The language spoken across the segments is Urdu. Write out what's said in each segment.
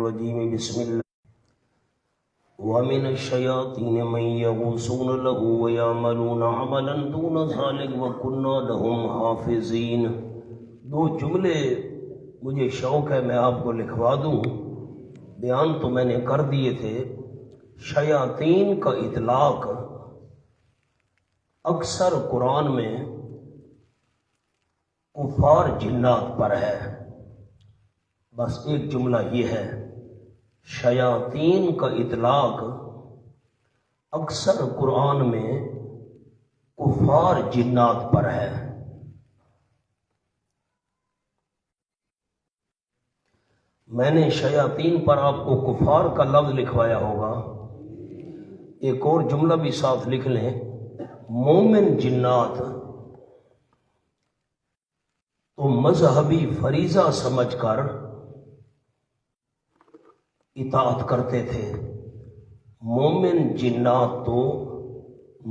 الرجيم بسم الله ومن الشياطين من يغوصون له ويعملون عملا دون ذلك وكنا لهم حافظين۔ دو جملے مجھے شوق ہے میں آپ کو لکھوا دوں، بیان تو میں نے کر دیے تھے۔ شیاطین کا اطلاق اکثر قرآن میں کفار جنات پر ہے، بس ایک جملہ یہ ہے، شیاطین کا اطلاق اکثر قرآن میں کفار جنات پر ہے۔ میں نے شیاطین پر آپ کو کفار کا لفظ لکھوایا ہوگا، ایک اور جملہ بھی ساتھ لکھ لیں، مومن جنات تو مذہبی فریضہ سمجھ کر اطاعت کرتے تھے، مومن جنات تو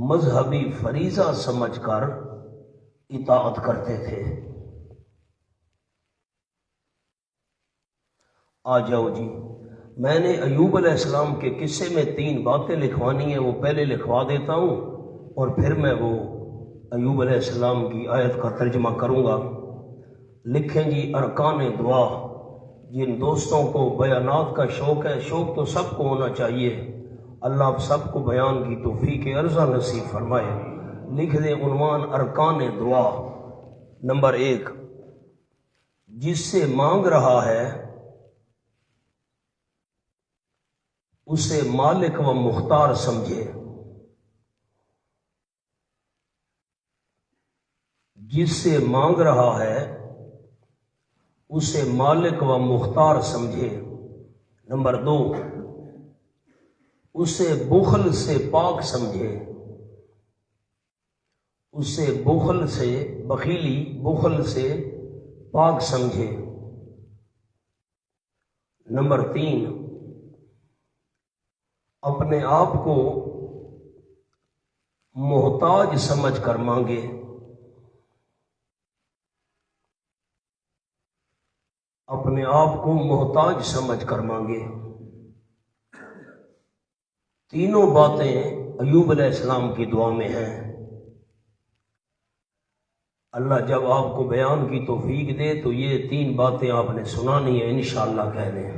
مذہبی فریضہ سمجھ کر اطاعت کرتے تھے۔ آ جاؤ جی، میں نے ایوب علیہ السلام کے قصے میں 3 باتیں لکھوانی ہیں، وہ پہلے لکھوا دیتا ہوں اور پھر میں وہ ایوب علیہ السلام کی آیت کا ترجمہ کروں گا۔ لکھیں جی، ارکان دعا۔ جن دوستوں کو بیانات کا شوق ہے، شوق تو سب کو ہونا چاہیے، اللہ آپ سب کو بیان کی توفیق عرضہ نصیب فرمائے۔ لکھ دیں عنوان ارکان دعا۔ نمبر 1، جس سے مانگ رہا ہے اسے مالک و مختار سمجھے، جس سے مانگ رہا ہے اسے مالک و مختار سمجھے۔ نمبر 2، اسے بخل سے پاک سمجھے، اسے بخل سے، بخیلی بخل سے پاک سمجھے۔ نمبر 3، اپنے آپ کو محتاج سمجھ کر مانگے، اپنے آپ کو محتاج سمجھ کر مانگے۔ تینوں باتیں ایوب علیہ السلام کی دعا میں ہیں۔ اللہ جب آپ کو بیان کی توفیق دے تو یہ 3 باتیں آپ نے سنانی ہیں انشاءاللہ کہہ دیں۔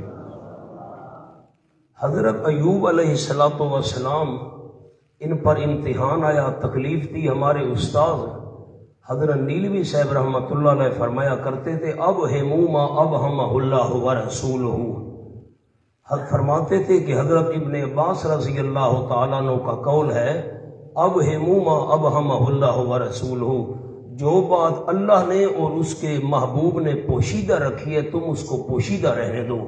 حضرت ایوب علیہ السلام ان پر امتحان آیا، تکلیف دی۔ ہمارے استاد حضرت نیلوی صاحب رحمۃ اللہ علیہ فرمایا کرتے تھے، اب ہموما اب ہم اللہ و رسولہ۔ حضرت فرماتے تھے کہ حضرت ابن عباس رضی اللہ تعالیٰ عنہ کا قول ہے، اب ہموما اب ہم اللہ و رسولہ، جو بات اللہ نے اور اس کے محبوب نے پوشیدہ رکھی ہے تم اس کو پوشیدہ رہنے دو۔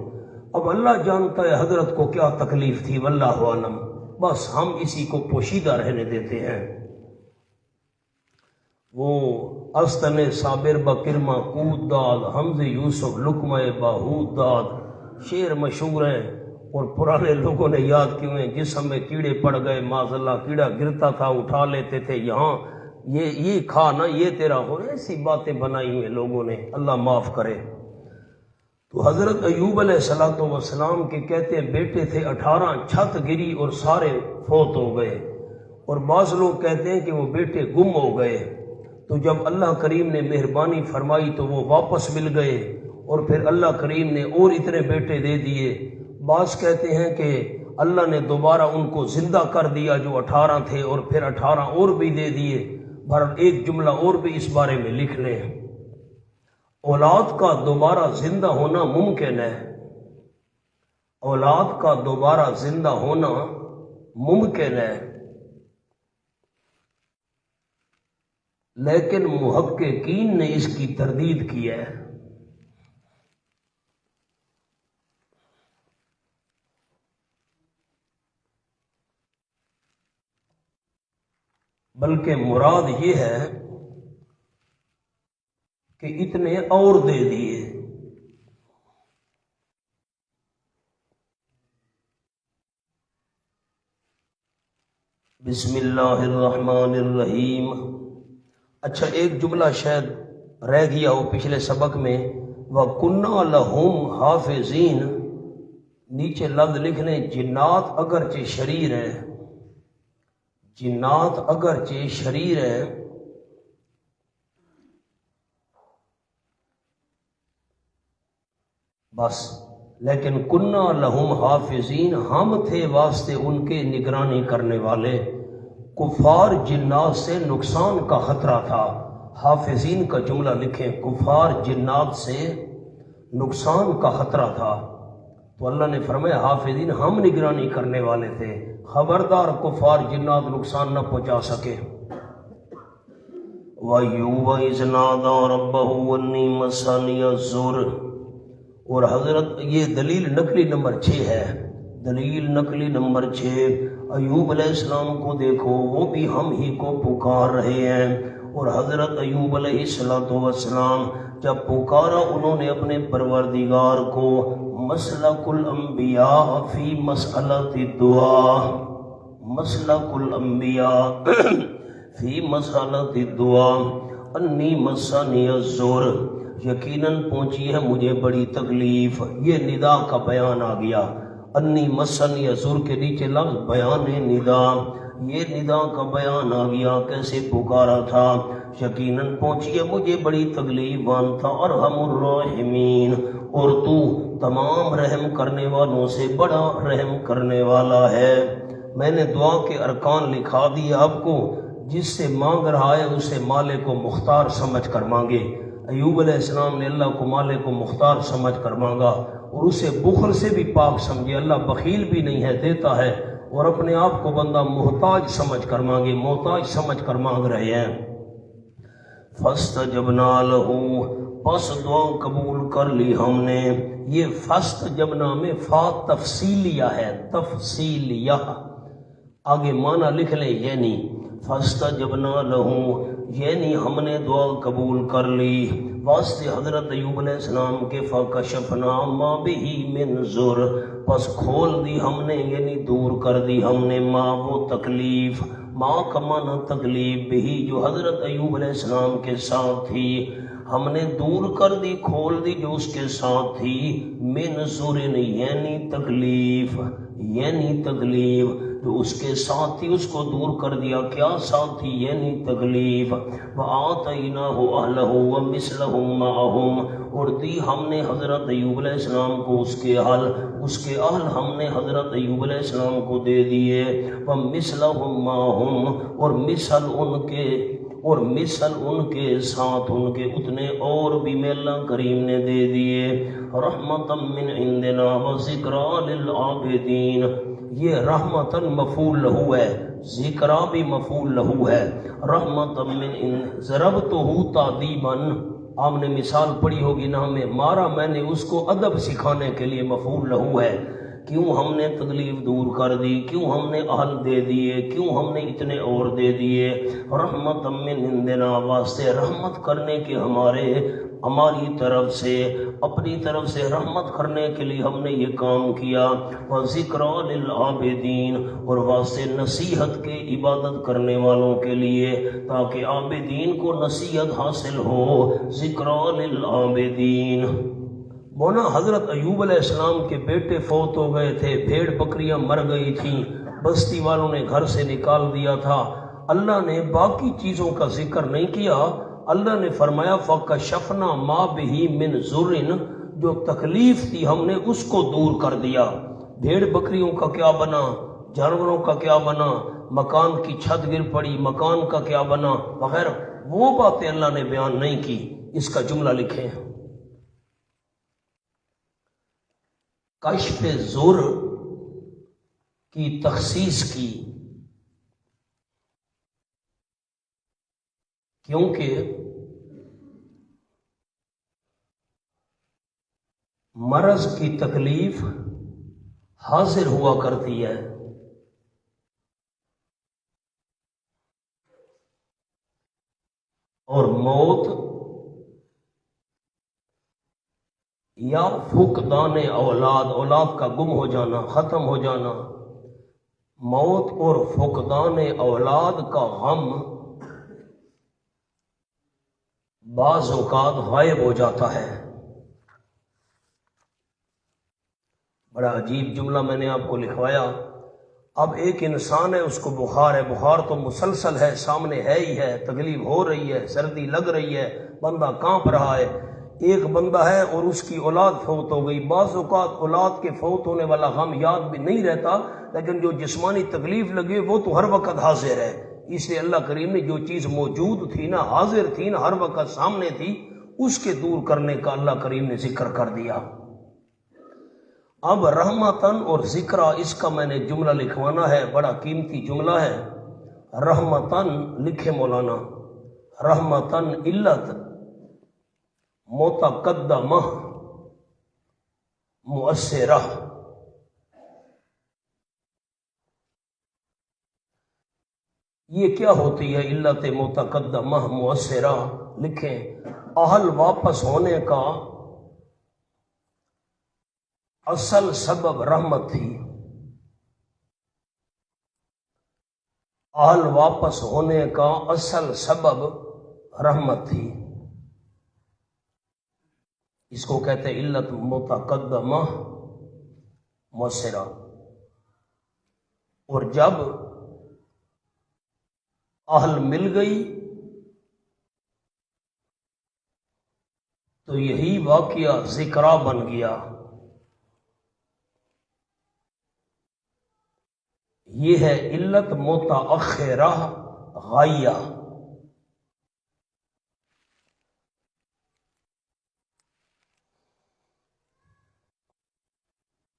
اب اللہ جانتا ہے حضرت کو کیا تکلیف تھی، واللہ عالم، بس ہم اسی کو پوشیدہ رہنے دیتے ہیں۔ وہ استن صابر بکرما کود داد، حمز یوسف لقمہ باہود داد، شعر مشہور ہیں اور پرانے لوگوں نے یاد کیے ہیں۔ جسم میں کیڑے پڑ گئے، معاذ اللہ، کیڑا گرتا تھا اٹھا لیتے تھے، یہاں یہ کھا نا یہ تیرا ہو، ایسی باتیں بنائی ہوئے لوگوں نے، اللہ معاف کرے۔ تو حضرت ایوب علیہ السلام کے کہتے ہیں بیٹے تھے 18، چھت گری اور سارے فوت ہو گئے، اور بعض لوگ کہتے ہیں کہ وہ بیٹے گم ہو گئے۔ تو جب اللہ کریم نے مہربانی فرمائی تو وہ واپس مل گئے، اور پھر اللہ کریم نے اور اتنے بیٹے دے دیے۔ بعض کہتے ہیں کہ اللہ نے دوبارہ ان کو زندہ کر دیا جو 18 تھے، اور پھر 18 اور بھی دے دیے۔ بہرحال ایک جملہ اور بھی اس بارے میں لکھ لیں، اولاد کا دوبارہ زندہ ہونا ممکن ہے، اولاد کا دوبارہ زندہ ہونا ممکن ہے، لیکن محققین نے اس کی تردید کی ہے۔ بلکہ مراد یہ ہے کہ اتنے اور دے دیے۔ بسم اللہ الرحمن الرحیم۔ اچھا ایک جملہ شاید رہ گیا ہو پچھلے سبق میں، وَكُنَّا لَهُمْ حَافِظِينَ، نیچے لفظ لکھ لیں جنات اگرچہ شریر ہے، جنات اگرچہ شریر ہے، بس لیکن کنہ لہم حافظین، ہم تھے واسطے ان کے نگرانی کرنے والے۔ کفار جنات سے نقصان کا خطرہ تھا، حافظین کا جملہ لکھیں، کفار جنات سے نقصان کا خطرہ تھا، تو اللہ نے فرمایا حافظین ہم نگرانی کرنے والے تھے، خبردار کفار جنات نقصان نہ پہنچا سکے۔ وَأَيُّوبَ إِذْ نَادَىٰ رَبَّهُ أَنِّي مَسَّنِيَ الضُّرُّ، اور حضرت یہ دلیل نقلی نمبر 6 ہے، دلیل نقلی نمبر 6، ایوب علیہ السلام کو دیکھو وہ بھی ہم ہی کو پکار رہے ہیں، اور حضرت ایوب علیہ السلام جب پکارا انہوں نے اپنے پروردگار کو، مسلک الانبیاء فی مسئلۃ الدعا، مسلک الانبیاء فی مسئلۃ الدعا، انی مسنی الضر، یقیناً پہنچی ہے مجھے بڑی تکلیف، یہ ندا کا بیان آ گیا، انی مسنی الضر کے نیچے لفظ بیان ندا، یہ ندا کا بیان آ گیا، کیسے پکارا تھا، یقیناً پہنچی ہے مجھے بڑی تکلیف، وانت ارحم الراحمین، اور تو تمام رحم کرنے والوں سے بڑا رحم کرنے والا ہے۔ میں نے دعا کے ارکان لکھا دیے آپ کو، جس سے مانگ رہا ہے اسے مالک کو مختار سمجھ کر مانگے۔ ایوب علیہ السلام نے اللہ کو مالک کو مختار سمجھ کر مانگا، اور اسے بخل سے بھی پاک سمجھے، اللہ بخیل بھی نہیں ہے، دیتا ہے، اور اپنے آپ کو بندہ محتاج سمجھ کر مانگے، محتاج سمجھ کر مانگ رہے ہیں۔ فاستجبنا لہ، پس دعا قبول کر لی ہم نے، یہ فاستجبنا میں فا تفصیلیہ ہے، تفصیلیہ، آگے معنی لکھ لیں یعنی فاستجبنا لہ، یعنی ہم نے دعا قبول کر لی، واسطے حضرت ایوب علیہ السلام کے فکشفنا ما بہ من ضر، پس کھول دی ہم نے یعنی دور کر دی ہم نے، ما وہ تکلیف، ماں کا معنی تکلیف بھی جو حضرت ایوب علیہ السلام کے ساتھ تھی، ہم نے دور کر دی کھول دی جو اس کے ساتھ تھی، من ضرن یعنی تکلیف، یعنی تکلیف جو اس کے ساتھ تھی اس کو دور کر دیا، کیا ساتھ تھی یعنی تکلیف، وآتیناہ اہلہ ومثلہم معہم، اور دی ہم نے حضرت ایوب علیہ السلام کو اس کے اہل ہم نے حضرت ایوب علیہ السلام کو دے دیے، ومثلہم معہم، اور مثل ان کے ساتھ ان کے اتنے اور بھی میں اللہ کریم نے دے دیے، رحمتا من عندنا وذکریٰ للعابدین، یہ رحمتاً مفعول لہو ہے، ذکرہ بھی مفعول لہو ہے، رحمتا من ضربتہ تعذیباً، آپ نے مثال پڑھی ہوگی نا، ہمیں مارا میں نے اس کو ادب سکھانے کے لیے مفعول لہو ہے، کیوں ہم نے تکلیف دور کر دی، کیوں ہم نے اہل دے دیے، کیوں ہم نے اتنے اور دے دیے، رحمت من عندنا، واسطے رحمت کرنے کے ہماری طرف سے، اپنی طرف سے رحمت کرنے کے لیے ہم نے یہ کام کیا، وذکریٰ للعابدین، اور واسطے نصیحت کے عبادت کرنے والوں کے لیے، تاکہ عابدین کو نصیحت حاصل ہو، ذکریٰ للعابدین۔ مونا حضرت ایوب علیہ السلام کے بیٹے فوت ہو گئے تھے، بھیڑ بکریاں مر گئی تھیں، بستی والوں نے گھر سے نکال دیا تھا، اللہ نے باقی چیزوں کا ذکر نہیں کیا، اللہ نے فرمایا فَكَشَفْنَا مَا بِهِ مِنْ ضُرٍ، جو تکلیف تھی ہم نے اس کو دور کر دیا، بھیڑ بکریوں کا کیا بنا، جانوروں کا کیا بنا، مکان کی چھت گر پڑی، مکان کا کیا بنا وغیرہ، وہ باتیں اللہ نے بیان نہیں کی، اس کا جملہ لکھیں، کشف ضر کی تخصیص کی، کیونکہ مرض کی تکلیف حاضر ہوا کرتی ہے، اور موت یا فقدان اولاد کا گم ہو جانا، ختم ہو جانا، موت اور فقدان اولاد کا غم بعض اوقات غائب ہو جاتا ہے۔ بڑا عجیب جملہ میں نے آپ کو لکھوایا. اب ایک انسان ہے، اس کو بخار ہے، بخار تو مسلسل ہے، سامنے ہے ہی ہے، تکلیف ہو رہی ہے، سردی لگ رہی ہے، بندہ کانپ رہا ہے. ایک بندہ ہے اور اس کی اولاد فوت ہو گئی. بعض اوقات اولاد کے فوت ہونے والا غم یاد بھی نہیں رہتا، لیکن جو جسمانی تکلیف لگے وہ تو ہر وقت حاضر ہے. اس لیے اللہ کریم نے جو چیز موجود تھی نا، حاضر تھی نا، ہر وقت سامنے تھی، اس کے دور کرنے کا اللہ کریم نے ذکر کر دیا. اب رحمتن اور ذکرہ، اس کا میں نے جملہ لکھوانا ہے، بڑا قیمتی جملہ ہے. رحمتن لکھے مولانا، رحمتن علت متقدمہ مؤثرہ. یہ کیا ہوتی ہے علت متقدمہ مؤثرہ؟ لکھیں، اہل واپس ہونے کا اصل سبب رحمت تھی. اہل واپس ہونے کا اصل سبب رحمت تھی. اس کو کہتے ہیں علت متقدمہ مؤثرہ. اور جب اہل مل گئی تو یہی واقعہ ذکرہ بن گیا. یہ ہے علت متأخرہ غائیہ.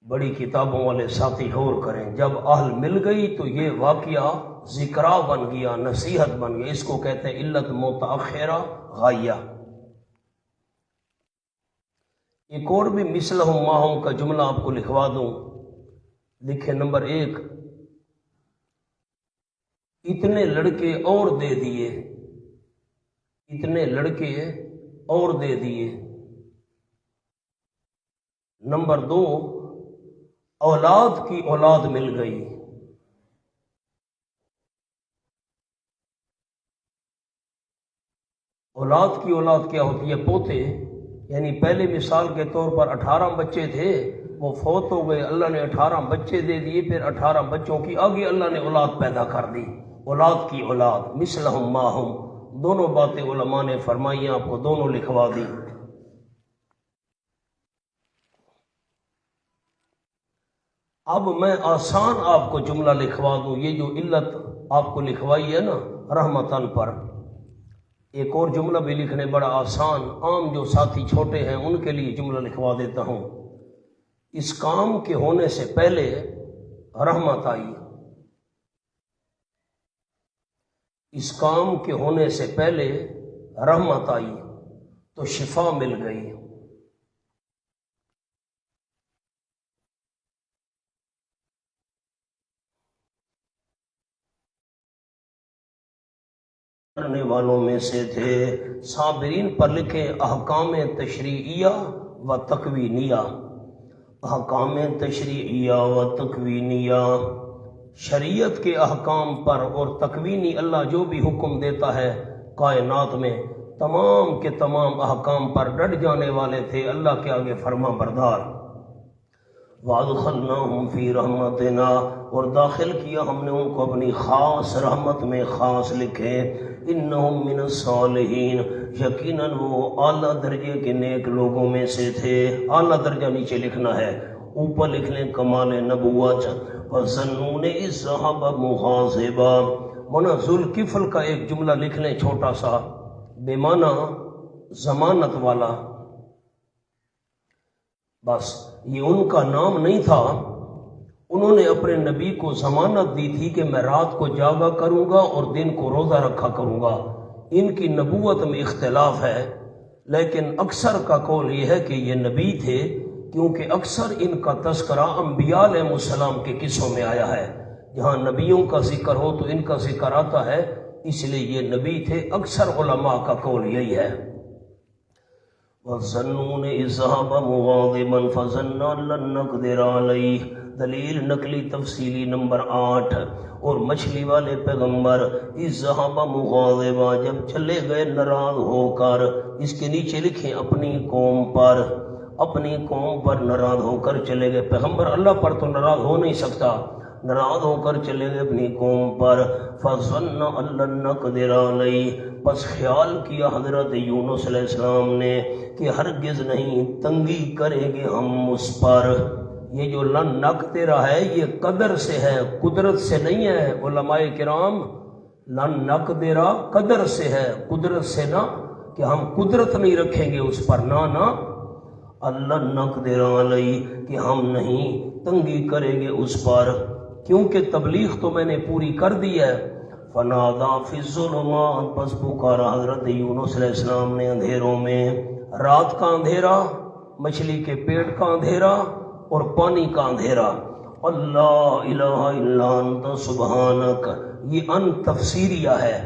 بڑی کتابوں والے ساتھی غور کریں، جب اہل مل گئی تو یہ واقعہ ذکرہ بن گیا، نصیحت بن گیا. اس کو کہتے ہیں علت متأخرہ غائیہ. ایک اور بھی مثلہم ماہم کا جملہ آپ کو لکھوا دوں. لکھیں نمبر 1، اتنے لڑکے اور دے دیے، اتنے لڑکے اور دے دیے. نمبر 2، اولاد کی اولاد مل گئی. اولاد کی اولاد کیا ہوتی ہے؟ پوتے. یعنی پہلے مثال کے طور پر 18 بچے تھے، وہ فوت ہو گئے، اللہ نے 18 بچے دے دیے، پھر 18 بچوں کی آگے اللہ نے اولاد پیدا کر دی. اولاد کی اولاد، مثلہم ماہم. دونوں باتیں علماء نے فرمائی، آپ کو دونوں لکھوا دی. اب میں آسان آپ کو جملہ لکھوا دوں. یہ جو علت آپ کو لکھوائی ہے نا رحمتن پر، ایک اور جملہ بھی لکھنے بڑا آسان، عام جو ساتھی چھوٹے ہیں ان کے لیے جملہ لکھوا دیتا ہوں. اس کام کے ہونے سے پہلے رحمت آئی، اس کام کے ہونے سے پہلے رحمت آئی تو شفا مل گئی. کرنے والوں میں سے تھے. صابرین پر لکھیں احکام تشریعیہ و تکوینیہ. احکام تشریعیہ و تکوینیہ، شریعت کے احکام پر اور تکوینی اللہ جو بھی حکم دیتا ہے کائنات میں، تمام کے تمام احکام پر ڈٹ جانے والے تھے، اللہ کے آگے فرما بردار. وَأَدْخَلْنَاهُمْ فِي رَحْمَتِنَا، اور داخل کیا ہم نے ان کو اپنی خاص رحمت میں. خاص لکھے اِنَّهُمْ مِنَ الصَّالِحِينَ، یقیناً وہ اعلیٰ درجے کے نیک لوگوں میں سے تھے. اعلیٰ درجہ نیچے لکھنا ہے، اوپر لکھ لیں کمال نبوت. وَظَنُّونَ إِذْ ذَهَبَ مُغَاضِبًا. مولانا ذوالکفل کا ایک جملہ لکھ لیں چھوٹا سا، بے معنی ضمانت والا. بس یہ ان کا نام نہیں تھا، انہوں نے اپنے نبی کو ضمانت دی تھی کہ میں رات کو جاگا کروں گا اور دن کو روزہ رکھا کروں گا. ان کی نبوت میں اختلاف ہے، لیکن اکثر کا قول یہ ہے کہ یہ نبی تھے، کیونکہ اکثر ان کا تذکرہ انبیاء علیہ السلام کے قصوں میں آیا ہے. جہاں نبیوں کا ذکر ہو تو ان کا ذکر آتا ہے، اس لیے یہ نبی تھے. اکثر علماء کا قول یہی ہے. وَظَنُّونَ إِذْ ذَهَبَ مُغَاضِبًا فَظَنَّ أَن لَّن نَّقْدِرَ عَلَيْهِ. دلیل نقلی تفصیلی نمبر 8. اور مچھلی والے پیغمبر اِذْ ذَهَبَ مُغَاضِبًا، جب چلے گئے ناراض ہو کر، اس کے نیچے لکھیں اپنی قوم پر. اپنی قوم پر ناراض ہو کر چلے گئے. پیغمبر اللہ پر تو ناراض ہو نہیں سکتا، ناراض ہو کر چلے گئے اپنی قوم پر. فظن ان لن نقدر علیہ، بس خیال کیا حضرت یونس علیہ السلام نے کہ ہرگز نہیں تنگی کریں گے ہم اس پر. یہ جو لن نقدر ہے یہ قدر سے ہے، قدرت سے نہیں ہے. علماء کرام لن نقدر قدر سے ہے، قدرت سے نہ کہ ہم قدرت نہیں رکھیں گے اس پر، نہ اللہ نقدر علیہ کہ ہم نہیں تنگی کریں گے اس پر، کیونکہ تبلیغ تو میں نے پوری کر دی ہے. فنادا فی الظلمات، پس پکارا حضرت یونس علیہ السلام نے اندھیروں میں. رات کا اندھیرا، مچھلی کے پیٹ کا اندھیرا اور پانی کا اندھیرا. اللہ الہ الا انت سبحانک، یہ ان تفسیریہ ہے،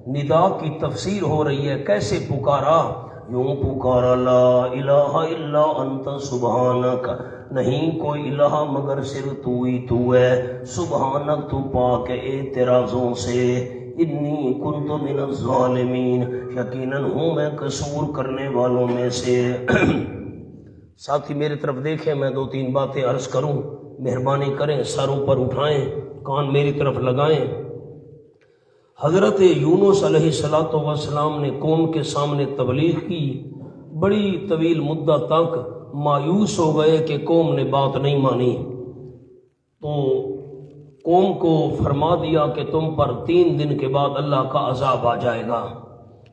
ندا کی تفسیر ہو رہی ہے. کیسے پکارا؟ یوں پکارا لا الہ الا انت سبحانک، نہیں کوئی الہ مگر صرف تو ہی تو ہے. سبحانک، تو پاک ہے اعتراضوں سے. انی کنت من الظالمین، یقیناً ہوں میں قصور کرنے والوں میں سے. ساتھی میری طرف دیکھیں، میں 2-3 باتیں عرض کروں، مہربانی کریں، سر اوپر اٹھائیں، کان میری طرف لگائیں. حضرت یونس علیہ السلام نے قوم کے سامنے تبلیغ کی. بڑی طویل مدت تک مایوس ہو گئے کہ قوم نے بات نہیں مانی، تو قوم کو فرما دیا کہ تم پر 3 دن کے بعد اللہ کا عذاب آ جائے گا.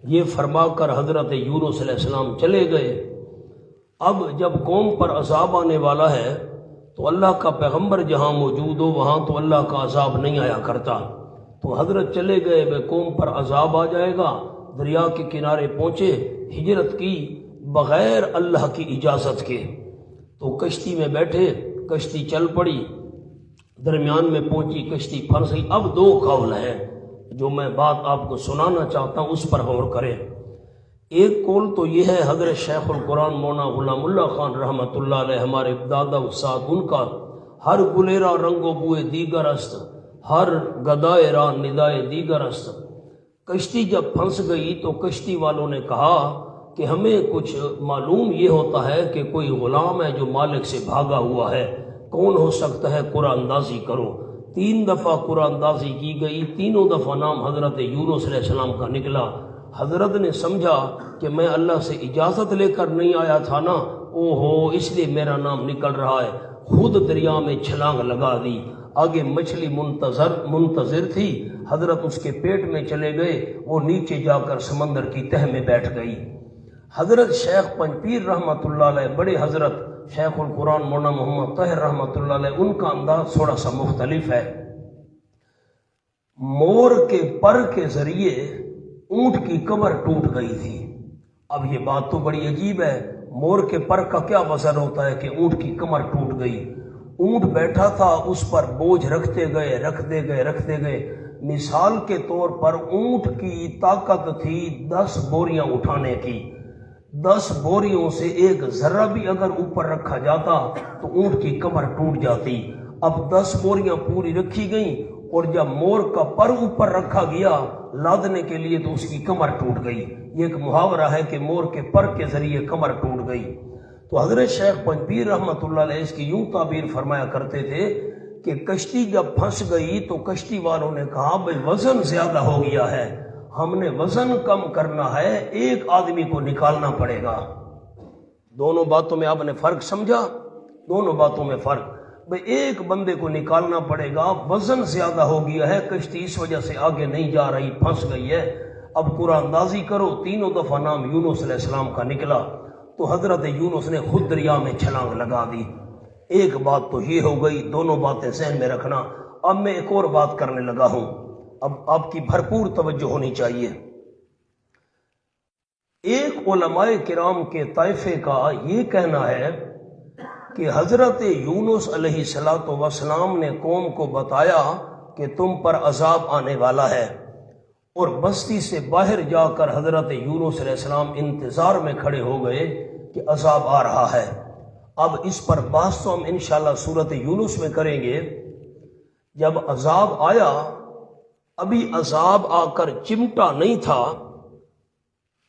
یہ فرما کر حضرت یونس علیہ السلام چلے گئے. اب جب قوم پر عذاب آنے والا ہے تو اللہ کا پیغمبر جہاں موجود ہو وہاں تو اللہ کا عذاب نہیں آیا کرتا. تو حضرت چلے گئے، بے قوم پر عذاب آ جائے گا. دریا کے کنارے پہنچے، ہجرت کی بغیر اللہ کی اجازت کے. تو کشتی میں بیٹھے، کشتی چل پڑی، درمیان میں پہنچی، کشتی پھنس گئی. اب 2 قول ہیں جو میں بات آپ کو سنانا چاہتا ہوں، اس پر غور کریں. ایک قول تو یہ ہے، حضرت شیخ القرآن مولانا غلام اللہ خان رحمۃ اللہ علیہ، ہمارے دادا استاد، ان کا ہر گلیرا رنگ و بوئے دیگر است، ہر گدائے راہ ندائے دیگر است. کشتی جب پھنس گئی تو کشتی والوں نے کہا کہ ہمیں کچھ معلوم یہ ہوتا ہے کہ کوئی غلام ہے جو مالک سے بھاگا ہوا ہے، کون ہو سکتا ہے، قرآن اندازی کرو. 3 دفعہ قرآن اندازی کی گئی، تینوں دفعہ نام حضرت یونس علیہ السلام کا نکلا. حضرت نے سمجھا کہ میں اللہ سے اجازت لے کر نہیں آیا تھا نا، اس لیے میرا نام نکل رہا ہے. خود دریا میں چھلانگ لگا دی. آگے مچھلی منتظر تھی، حضرت اس کے پیٹ میں چلے گئے، وہ نیچے جا کر سمندر کی تہ میں بیٹھ گئی. حضرت شیخ پنجپیر رحمۃ اللہ علیہ، بڑے حضرت شیخ القرآن مولانا محمد طاہر رحمۃ اللہ علیہ، ان کا انداز تھوڑا سا مختلف ہے. مور کے پر کے ذریعے اونٹ کی کمر ٹوٹ گئی تھی. اب یہ بات تو بڑی عجیب ہے، مور کے پر کا کیا وزن ہوتا ہے کہ اونٹ کی کمر ٹوٹ گئی. اونٹ بیٹھا تھا، اس پر بوجھ رکھتے گئے. مثال کے طور پر اونٹ کی طاقت تھی 10 بوریاں اٹھانے کی. 10 بوریوں سے ایک ذرہ بھی اگر اوپر رکھا جاتا تو اونٹ کی کمر ٹوٹ جاتی. اب 10 بوریاں پوری رکھی گئیں، اور جب مور کا پر اوپر رکھا گیا لادنے کے لیے تو اس کی کمر ٹوٹ گئی. یہ ایک محاورہ ہے کہ مور کے پر کے ذریعے کمر ٹوٹ گئی. تو حضرت شیخ پنجپیر رحمۃ اللہ علیہ اس کی یوں تعبیر فرمایا کرتے تھے کہ کشتی جب پھنس گئی تو کشتی والوں نے کہا بھئی وزن زیادہ ہو گیا ہے، ہم نے وزن کم کرنا ہے، ایک آدمی کو نکالنا پڑے گا. دونوں باتوں میں آپ نے فرق سمجھا؟ دونوں باتوں میں فرق. بھئی ایک بندے کو نکالنا پڑے گا، وزن زیادہ ہو گیا ہے، کشتی اس وجہ سے آگے نہیں جا رہی، پھنس گئی ہے. اب قرآن اندازی کرو، 3 دفعہ نام یونس علیہ السلام کا نکلا تو حضرت یونس نے خود دریا میں چھلانگ لگا دی. ایک بات تو یہ ہو گئی، دونوں باتیں ذہن میں رکھنا. اب میں ایک اور بات کرنے لگا ہوں، اب آپ کی بھرپور توجہ ہونی چاہیے. ایک علماء کرام کے طائفے کا یہ کہنا ہے کہ حضرت یونس علیہ السلام نے قوم کو بتایا کہ تم پر عذاب آنے والا ہے، اور بستی سے باہر جا کر حضرت یونس علیہ السلام انتظار میں کھڑے ہو گئے کہ عذاب آ رہا ہے. اب اس پر بحث تو ہم انشاءاللہ سورۃ یونس میں کریں گے. جب عذاب آیا، ابھی عذاب آ کر چمٹا نہیں تھا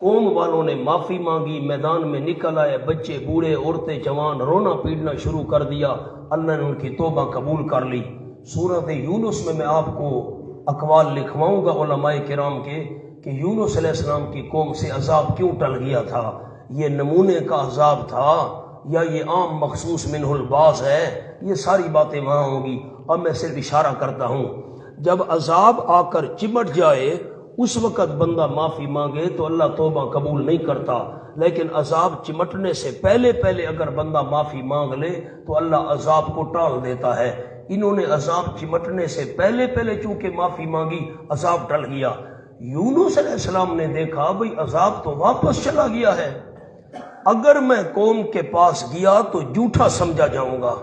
قوم والوں نے معافی مانگی، میدان میں نکل آئے، بچے بوڑھے عورتیں جوان رونا پیٹنا شروع کر دیا، اللہ نے ان کی توبہ قبول کر لی۔ سورۃ یونس میں آپ کو اقوال لکھواؤں گا علماء کرام کے کہ یونس علیہ السلام کی قوم سے عذاب کیوں ٹل گیا تھا، یہ نمونے کا عذاب تھا یا یہ عام مخصوص منہ الباس ہے، یہ ساری باتیں وہاں ہوں گی، اور میں صرف اشارہ کرتا ہوں۔ جب عذاب آ کر چمٹ جائے اس وقت بندہ معافی مانگے تو اللہ توبہ قبول نہیں کرتا، لیکن عذاب چمٹنے سے پہلے اگر بندہ معافی مانگ لے تو اللہ عذاب کو ٹال دیتا ہے۔ انہوں نے عذاب چمٹنے سے پہلے چونکہ معافی مانگی، عذاب ٹل گیا۔ یونس علیہ السلام نے دیکھا بھئی عذاب تو واپس چلا گیا ہے، اگر میں قوم کے پاس گیا تو جھوٹا سمجھا جاؤں گا،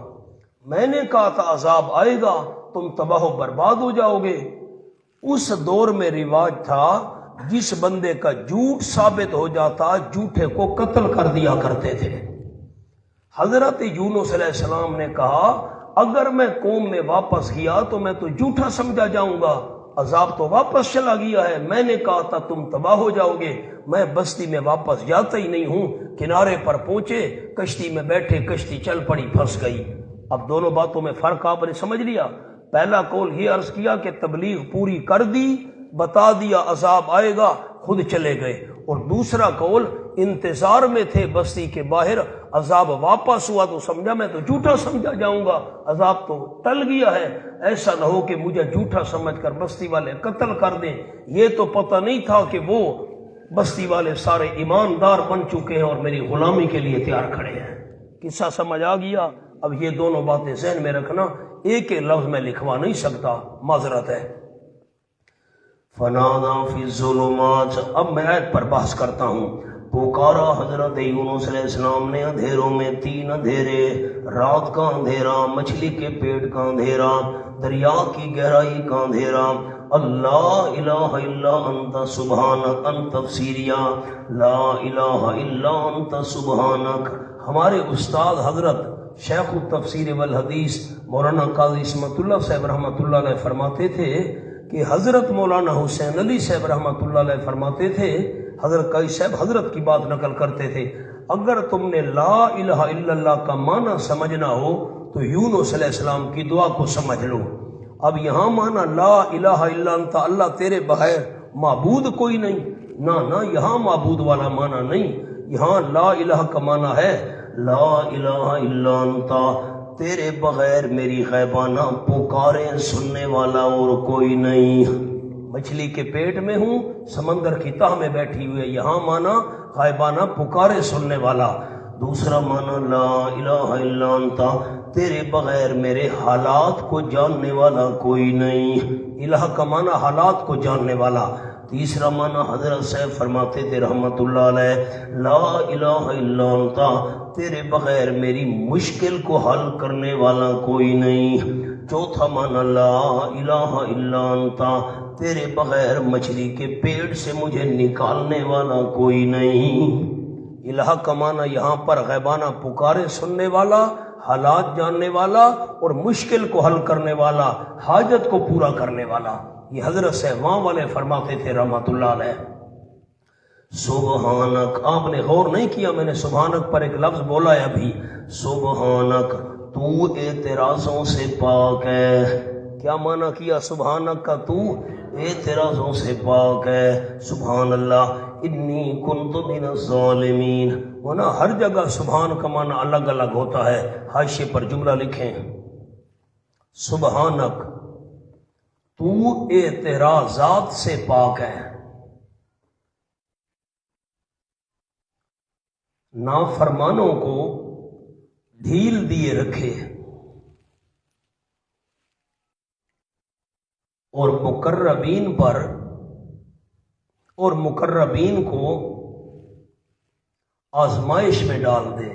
میں نے کہا تھا عذاب آئے گا، تم تباہ و برباد ہو جاؤ گے۔ اس دور میں رواج تھا جس بندے کا جھوٹ ثابت ہو جاتا جھوٹے کو قتل کر دیا کرتے تھے۔ حضرت یونس علیہ السلام نے کہا اگر میں قوم میں واپس گیا تو میں تو جھوٹا سمجھا جاؤں گا، عذاب تو واپس چلا گیا ہے، میں نے کہا تھا تم تباہ ہو جاؤ گے، میں بستی میں واپس جاتا ہی نہیں ہوں۔ کنارے پر پہنچے، کشتی میں بیٹھے، کشتی چل پڑی، پھنس گئی۔ اب دونوں باتوں میں فرق آپ نے سمجھ لیا۔ پہلا قول یہ عرض کیا کہ تبلیغ پوری کر دی، بتا دیا عذاب آئے گا، خود چلے گئے، اور دوسرا قول انتظار میں تھے بستی کے باہر، عذاب واپس ہوا تو سمجھا میں تو جھوٹا سمجھا جاؤں گا، عذاب تو ٹل گیا ہے، ایسا نہ ہو کہ مجھے جھوٹا سمجھ کر بستی والے قتل کر دیں۔ یہ تو پتہ نہیں تھا کہ وہ بستی والے سارے ایماندار بن چکے ہیں اور میری غلامی کے لیے تیار کھڑے ہیں۔ قصہ سمجھ آ گیا؟ اب یہ دونوں باتیں ذہن میں رکھنا، ایک لفظ میں لکھوا نہیں سکتا، معذرت ہے۔ فنادا فی الظلمات، اب میں آیت پر بحث کرتا ہوں۔ پکارا حضرت یونس علیہ السلام نے اندھیروں میں، تین اندھیرے، رات کا اندھیرا، مچھلی کے پیٹ کا اندھیرا، دریا کی گہرائی کا اندھیرا، اللہ الہ الا انت سبحانک، ان تفسیریہ لا الہ الا انت سبحانک۔ ہمارے استاد حضرت شیخ التفسیر والحدیث مولانا قاضی عصمت اللہ صاحب رحمۃ اللہ علیہ فرماتے تھے کہ حضرت مولانا حسین علی صاحب رحمۃ اللہ علیہ فرماتے تھے، حضرت قاضی صاحب حضرت کی بات نقل کرتے تھے، اگر تم نے لا الہ الا اللہ کا معنی سمجھنا ہو تو یونس علیہ السلام کی دعا کو سمجھ لو۔ اب یہاں معنی لا الہ الا انت، اللہ تیرے بغیر معبود کوئی نہیں، نہ یہاں معبود والا معنی نہیں، یہاں لا الہ کا معنی ہے لا الہ الا انت، تیرے بغیر میری غیبانہ پکاریں سننے والا اور کوئی نہیں۔ مچھلی کے پیٹ میں ہوں، سمندر کی تہ میں بیٹھی ہوئی ہے، یہاں مانا غائبانہ پکارے سننے والا۔ دوسرا مانا لا الہ الا انت، تیرے بغیر میرے حالات کو جاننے والا کوئی نہیں۔ الہ کا مانا حالات کو جاننے والا۔ تیسرا معنی حضرت صاحب فرماتے تھے رحمت اللہ علیہ، لا الہ الا انت، تیرے بغیر میری مشکل کو حل کرنے والا کوئی نہیں۔ چوتھا معنی لا الہ الا انت، تیرے بغیر مچھلی کے پیٹ سے مجھے نکالنے والا کوئی نہیں۔ الہ کا معنی یہاں پر غیبانہ پکارے سننے والا، حالات جاننے والا، اور مشکل کو حل کرنے والا، حاجت کو پورا کرنے والا۔ یہ حضرت صاحب وہاں والے فرماتے تھے رحمت اللہ علیہ۔ سبحانک، آپ نے غور نہیں کیا، میں نے سبحانک پر ایک لفظ بولا ہے ابھی، سبحانک تو اعتراضوں سے پاک ہے۔ کیا معنی کیا سبحانک کا؟ تو اعتراضوں سے پاک ہے۔ سبحان اللہ، انی کنت من الظالمین۔ ورنہ ہر جگہ سبحان کا معنی الگ الگ ہوتا ہے، حاشیے پر جملہ لکھیں، سبحانک تو اعتراضات سے پاک ہے، نافرمانوں کو ڈھیل دیے رکھے اور مقربین کو آزمائش میں ڈال دے۔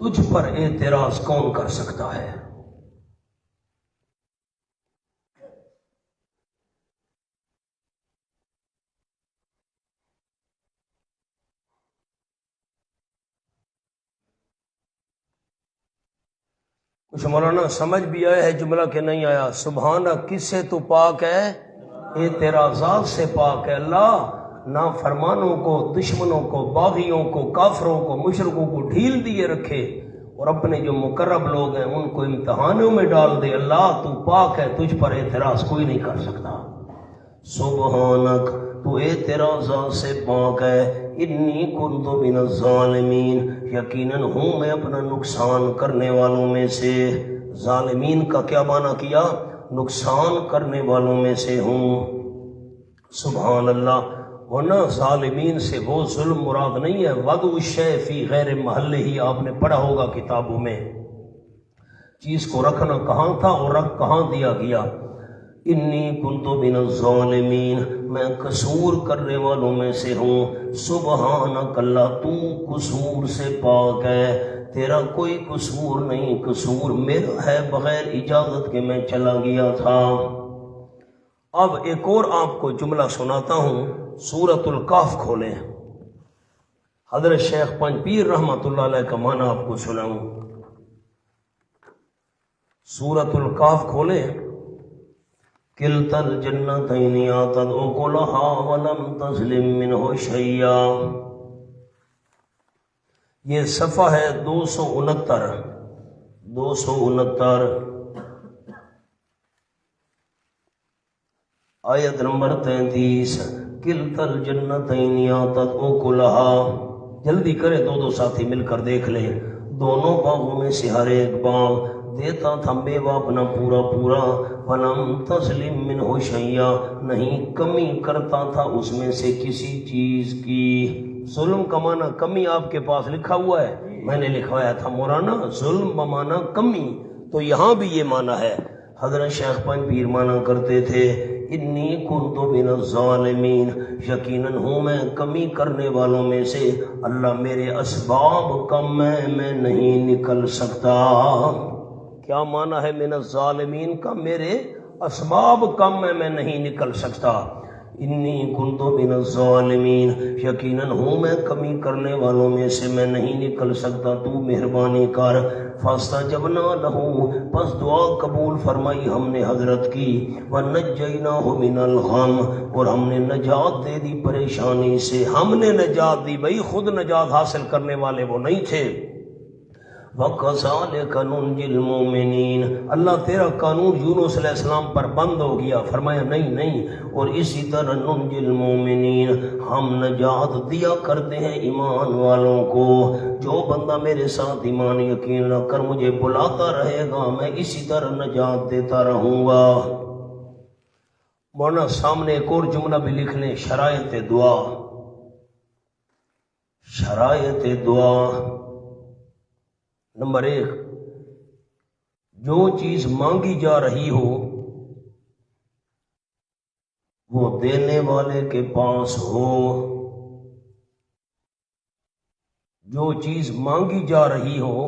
تجھ پر اعتراض کون کر سکتا ہے؟ کچھ مولانا سمجھ بھی آیا ہے جملہ کہ نہیں آیا؟ سبحانہ کس سے تو پاک ہے؟ اے تیرا ذات سے پاک ہے اللہ، نافرمانوں کو، دشمنوں کو، باغیوں کو، کافروں کو، مشرکوں کو ڈھیل دیے رکھے، اور اپنے جو مقرب لوگ ہیں ان کو امتحانوں میں ڈال دے۔ اللہ تو پاک ہے، تجھ پر اعتراض کوئی نہیں کر سکتا۔ سبحانک، تو اعتراضات سے پاک ہے۔ انی کنت من الظالمین، یقیناً ہوں میں اپنا نقصان کرنے والوں میں سے۔ ظالمین کا کیا معنی کیا؟ نقصان کرنے والوں میں سے ہوں۔ سبحان اللہ۔ ورنہ ظالمین سے وہ ظلم مراد نہیں ہے، وضع الشیء فی غیر محلہ ہی آپ نے پڑھا ہوگا کتابوں میں، چیز کو رکھنا کہاں تھا اور رکھ کہاں دیا گیا۔ انی کنت من الظالمین، میں قصور کرنے والوں میں سے ہوں۔ سبحانک، اللہ تو قصور سے پاک ہے، تیرا کوئی قصور نہیں، قصور میرا ہے بغیر اجازت کے میں چلا گیا تھا۔ اب ایک اور آپ کو جملہ سناتا ہوں، سورۃ الکہف کھولیں، حضرت شیخ پنج پیر رحمۃ اللہ علیہ کا معنی آپ کو سناؤں۔ سورۃ الکہف کھولیں، کلتا الجنتین آتت اکلہا ولم تظلم منہ شیئا، یہ صفحہ ہے 269 آیت نمبر 33، کلتا الجنتین آتت اکلہا، جلدی کریں، دو ساتھی مل کر دیکھ لیں۔ دونوں باغوں میں سے ہر ایک باغ دیتا تھا میوہ اپنا پورا پورا، ولم تظلم منہ شیئا، نہیں کمی کرتا تھا اس میں سے کسی چیز کی۔ ظلم کا معنی کمی آپ کے پاس لکھا ہوا ہے، میں نے لکھوایا تھا مولانا، ظلم بمعنی کمی، تو یہاں بھی یہ معنی ہے۔ حضرت شیخ پنج پیر معنی کرتے تھے، انی کنت من الظالمین، یقیناً ہوں میں کمی کرنے والوں میں سے، اللہ میرے اسباب کم میں نہیں نکل سکتا۔ کیا معنی ہے من الظالمین کا؟ میرے اسباب کم میں نہیں نکل سکتا۔ انی کنت من الظالمین، یقیناً ہوں میں کمی کرنے والوں میں سے، میں نہیں نکل سکتا، تو مہربانی کر۔ فاستجبنا لہ، پس دعا قبول فرمائی ہم نے حضرت کی، ونجیناہ من الغم، اور ہم نے نجات دے دی پریشانی سے، ہم نے نجات دی، بھئی خود نجات حاصل کرنے والے وہ نہیں تھے۔ وَكَذَلِكَ نُنْجِي الْمُؤْمِنِينَ، اللہ تیرا قانون یونس علیہ السلام پر بند ہو گیا، فرمایا نہیں، اور اسی طرح نُنْجِي الْمُؤْمِنِينَ، ہم نجات دیا کرتے ہیں ایمان والوں کو۔ جو بندہ میرے ساتھ ایمان یقین رکھ کر مجھے بلاتا رہے گا، میں اسی طرح نجات دیتا رہوں گا۔ مولانا سامنے ایک اور جملہ بھی لکھ لیں، شرائط دعا۔ شرائط دعا نمبر 1، جو چیز مانگی جا رہی ہو وہ دینے والے کے پاس ہو۔ جو چیز مانگی جا رہی ہو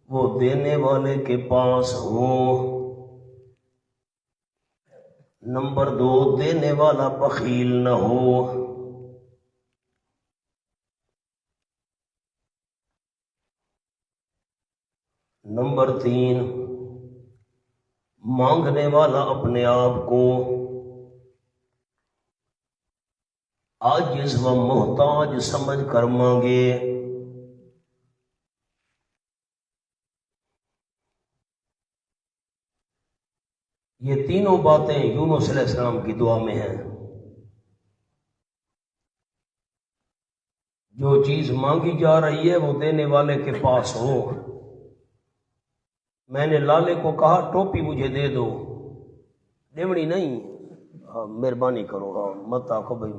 وہ دینے والے کے پاس ہو۔ نمبر 2، دینے والا بخیل نہ ہو۔ نمبر 3، مانگنے والا اپنے آپ کو عاجز و محتاج سمجھ کر مانگے۔ یہ تینوں باتیں یونس علیہ السلام کی دعا میں ہیں۔ جو چیز مانگی جا رہی ہے وہ دینے والے کے پاس ہو۔ میں نے لالے کو کہا ٹوپی مجھے دے دو، دیوڑی نہیں، مہربانی کرو، مت آخو بھائی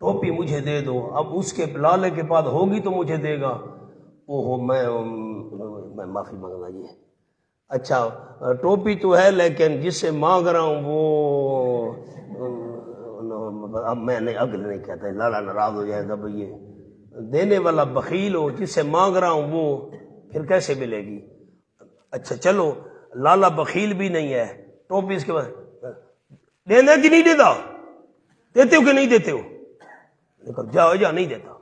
ٹوپی مجھے دے دو۔ اب اس کے لالے کے پاس ہوگی تو مجھے دے گا، میں معافی مانگنا یہ۔ اچھا ٹوپی تو ہے لیکن جس سے مانگ رہا ہوں وہ، اب میں نے اگلے نہیں کہتا، لالا ناراض ہو جائے گا، بھائی یہ دینے والا بخیل ہو، جس سے مانگ رہا ہوں وہ پھر کیسے ملے گی؟ اچھا چلو لالا بخیل بھی نہیں ہے، ٹوپی اس کے بعد دینا کہ نہیں دیتا، دیتے ہو کہ نہیں دیتے ہو؟ جاؤ جا نہیں دیتا،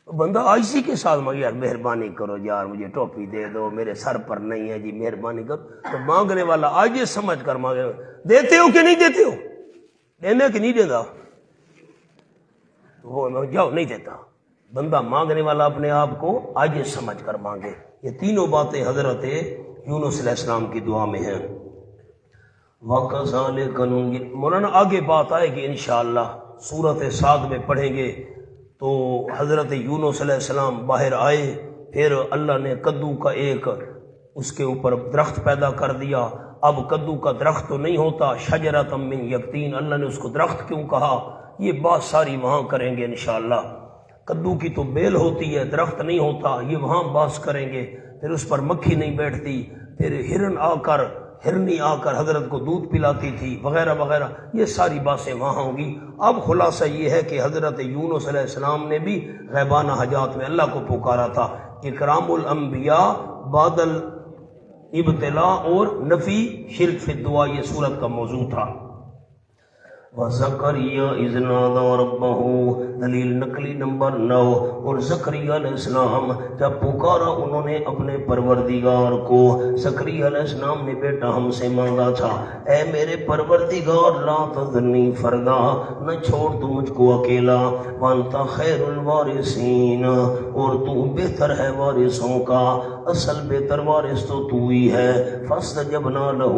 بندہ آجزی کے ساتھ مانگے، یار مہربانی کرو یار مجھے ٹوپی دے دو، میرے سر پر نہیں ہے جی، مہربانی کرو۔ تو مانگنے والا عاجز سمجھ کر مانگے، دیتے ہو کہ نہیں دیتے ہو؟ دینا کہ نہیں دینا؟ وہ جاؤ نہیں دیتا. بندہ مانگنے والا اپنے آپ کو عاجز سمجھ کر مانگے. یہ تینوں باتیں حضرت یونس علیہ السلام کی دعا میں ہیں. وَكَذَلِكَ نُنْجِي. مولانا آگے بات آئے گی انشاءاللہ، سورت 7 میں پڑھیں گے. تو حضرت یونس علیہ السلام باہر آئے، پھر اللہ نے کدو کا ایک اس کے اوپر درخت پیدا کر دیا. اب کدو کا درخت تو نہیں ہوتا، شجرۃ من یقطین. اللہ نے اس کو درخت کیوں کہا؟ یہ بات ساری وہاں کریں گے انشاءاللہ. کدو کی تو بیل ہوتی ہے، درخت نہیں ہوتا، یہ وہاں باس کریں گے. پھر اس پر مکھی نہیں بیٹھتی، پھر ہرنی آ کر حضرت کو دودھ پلاتی تھی وغیرہ وغیرہ. یہ ساری باتیں وہاں ہوں گی. اب خلاصہ یہ ہے کہ حضرت یونس علیہ السلام نے بھی غیبانہ حاجات میں اللہ کو پکارا تھا. اکرام الانبیاء بعد الابتلاء اور نفی شرک فی الدعاء، یہ سورت کا موضوع تھا. وَزَكَرِيَّا إِذْ نَادَىٰ رَبَّهُ. دلیل نقلی نمبر 9. اور زکریا علیہ السلام جب پکارا انہوں نے اپنے پروردگار کو. زکریا علیہ السلام نے بیٹا ہم سے مانگا تھا، اے میرے پروردگار لا تذرنی فردا، نہ چھوڑ تو مجھ کو اکیلا. وانت خیر الوارثین، اور تو بہتر ہے وارثوں کا، اصل بہتر وارث تو ہی ہے. فاستجبنا لہ،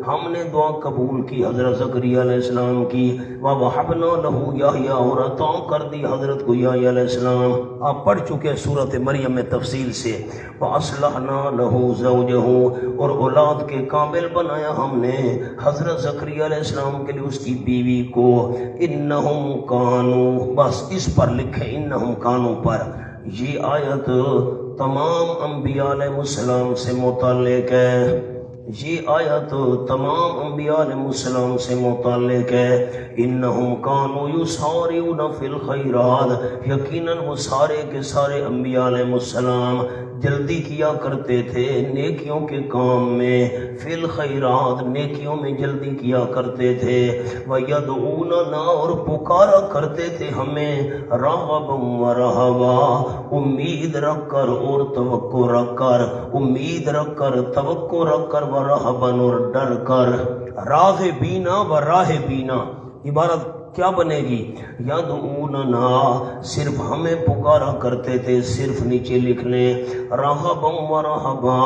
ہم نے دعا قبول کی حضرت زکریا علیہ السلام کی. وَوَهَبْنَا لَهُ يَحْيَىٰ، اور عطا کر دی حضرت کو یحییٰ علیہ السلام. آپ پڑھ چکے سورت مریم میں تفصیل سے. وَأَصْلَحْنَا لَهُ زَوْجَهُ، اور اولاد کے قابل بنایا ہم نے حضرت زکریا علیہ السلام کے لیے اس کی بیوی کو. انہم کانوا، بس اس پر لکھیں انہم کانوا پر. یہ آیت تمام انبیاء علیہ السلام سے متعلق ہے. یہ آیت تمام انبیاء علیہ السلام سے متعلق ہے. انہم کانوا یسارعون فی الخیرات، یقیناً وہ سارے کے سارے انبیاء علیہ السلام جلدی کیا کرتے تھے نیکیوں کے کام میں. فی الخیرات، نیکیوں میں جلدی کیا کرتے تھے. وَیَدْعُونَنَا، اور پکارا کرتے تھے ہمیں. رَغَبًا وَرَهَبًا، امید رکھ کر اور توقع رکھ کر. امید رکھ کر، توقع رکھ کر. وَرَهَبًا، اور ڈر کر. راغبینا و راہبینا، عبارت کیا بنے گی؟ یدعوننا، صرف ہمیں پکارا کرتے تھے، صرف نیچے لکھ لیں. رغبا و رہبا،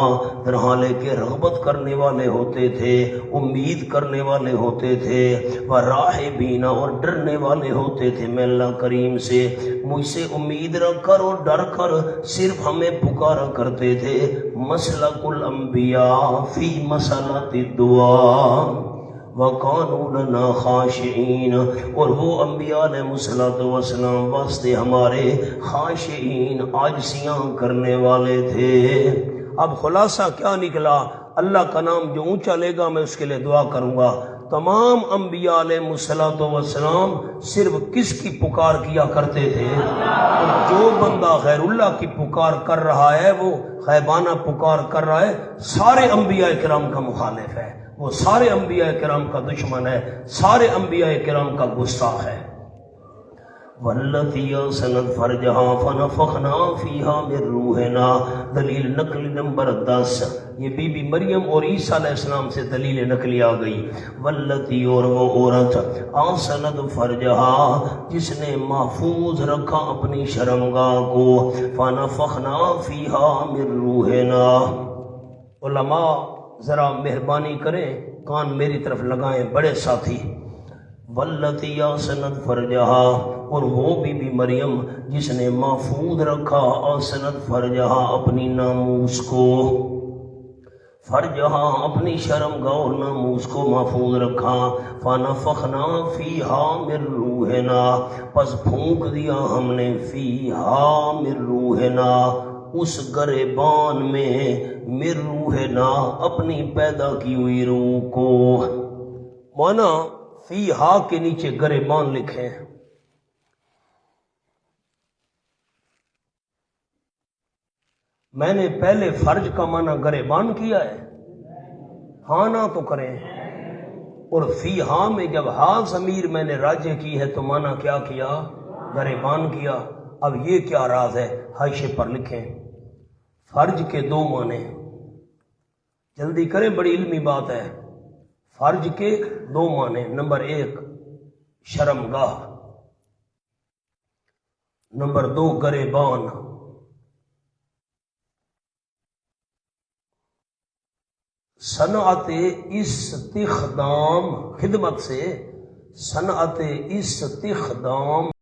در حالے کے رغبت کرنے والے ہوتے تھے، امید کرنے والے ہوتے تھے. وراہبین، اور ڈرنے والے ہوتے تھے میں اللہ کریم سے. مجھ سے امید رکھ کر اور ڈر کر صرف ہمیں پکارا کرتے تھے. مسلک الانبیاء فی مسلۃ الدعاء وَقَانُوا لَنَا خَاشِعِينَ، اور وہ انبیاء علیہ السلام واسطے ہمارے خاشعین، عاجزیاں کرنے والے تھے. اب خلاصہ کیا نکلا؟ اللہ کا نام جو اونچا لے گا میں اس کے لیے دعا کروں گا. تمام انبیاء علیہ السلام صرف کس کی پکار کیا کرتے تھے؟ جو بندہ غیر اللہ کی پکار کر رہا ہے، وہ غیبانہ پکار کر رہا ہے، سارے انبیاء کرام کا مخالف ہے، وہ سارے انبیاء کرام کا دشمن ہے، سارے انبیاء کرام کا گستاخ ہے. والتی سنت فرجہا فنفخنا فیہا من روحنا، دلیل نقلی نمبر 10. یہ بی بی مریم اور عیسیٰ علیہ السلام سے دلیل نقلی آ گئی. والتی، اور وہ عورت آسنت فرجہا، جس نے محفوظ رکھا اپنی شرمگاہ کو. فنفخنا فیہا من روحنا. علماء ذرا مہربانی کریں، کان میری طرف لگائیں بڑے ساتھی. والتی آسنت فرجہا، اور وہ بی بی مریم جس نے محفوظ رکھا آسنت فرجہا اپنی ناموس کو. فرجہا اپنی شرمگاہ اور ناموس کو محفوظ رکھا. فنفخنا فیہا من روحنا، پس پھونک دیا ہم نے فیہا من روحنا، اس گریبان میں، من روحنا اپنی پیدا کی ہوئی روح کو. مانا فیہا کے نیچے گریبان لکھیں. میں نے پہلے فرج کا معنی گریبان کیا ہے، ہاں نہ تو کریں. اور فیہا میں جب ہا ضمیر میں نے راجع کی ہے تو معنی کیا کیا؟ گریبان کیا. اب یہ کیا راز ہے؟ حاشیے پر لکھیں. فرج کے 2 معنی، جلدی کریں بڑی علمی بات ہے. فرج کے 2 معنی. نمبر 1 شرمگاہ۔ نمبر 2 گریبان، صنعت استخدام، خدمت سے صنعت استخدام